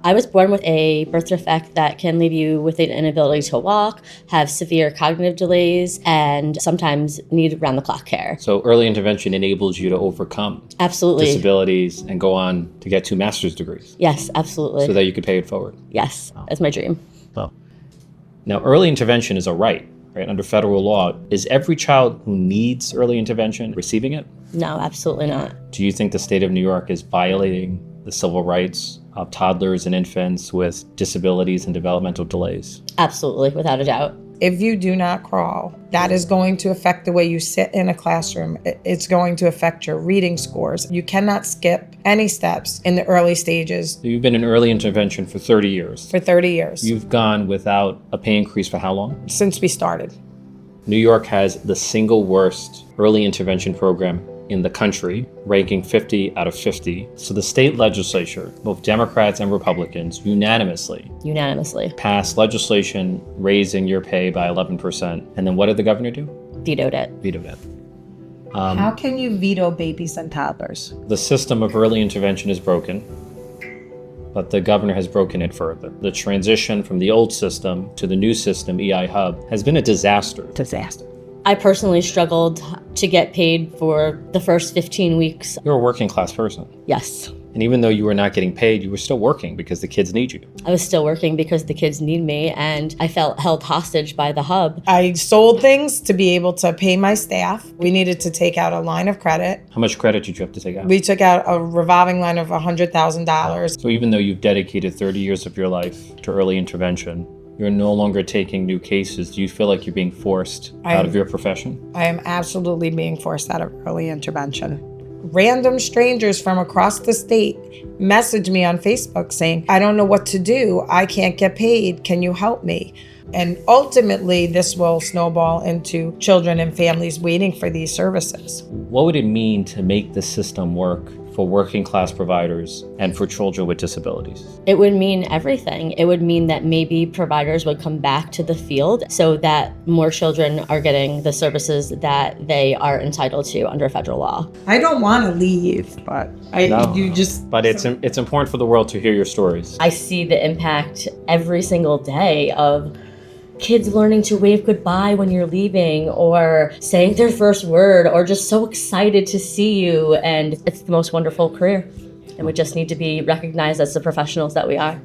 I was born with a birth defect that can leave you with an inability to walk, have severe cognitive delays, and sometimes need round-the-clock care. So early intervention enables you to overcome Absolutely. disabilities and go on to get 2 master's degrees. Yes, absolutely. So that you could pay it forward. Yes, that's my dream. Well, now early intervention is a right under federal law. Is every child who needs early intervention receiving it? No, absolutely not. Do you think the state of New York is violating the civil rights of toddlers and infants with disabilities and developmental delays? Absolutely, without a doubt. If you do not crawl, that is going to affect the way you sit in a classroom. It's going to affect your reading scores. You cannot skip any steps in the early stages. So you've been in early intervention for 30 years. For 30 years. You've gone without a pay increase for how long? Since we started. New York has the single worst early intervention program in the country, ranking 50 out of 50. So the state legislature, both Democrats and Republicans, unanimously passed legislation raising your pay by 11%. And then what did the governor do? Vetoed it. Vetoed it. How can you veto babies and toddlers? The system of early intervention is broken, but the governor has broken it further. The transition from the old system to the new system, EI Hub, has been a disaster. I personally struggled to get paid for the first 15 weeks. You're a working class person. Yes. And even though you were not getting paid, you were still working because the kids need you. I was still working because the kids need me, and I felt held hostage by the hub. I sold things to be able to pay my staff. We needed to take out a line of credit. How much credit did you have to take out? We took out a revolving line of $100,000. So even though you've dedicated 30 years of your life to early intervention, you're no longer taking new cases. Do you feel like you're being forced out of your profession? I am absolutely being forced out of early intervention. Random strangers from across the state message me on Facebook saying, I don't know what to do. I can't get paid. Can you help me? And ultimately, this will snowball into children and families waiting for these services. What would it mean to make the system work for working class providers and for children with disabilities? It would mean everything. It would mean that maybe providers would come back to the field so that more children are getting the services that they are entitled to under federal law. I don't want to leave, but But it's important for the world to hear your stories. I see the impact every single day of kids learning to wave goodbye when you're leaving, or saying their first word, or just so excited to see you. And it's the most wonderful career. And we just need to be recognized as the professionals that we are.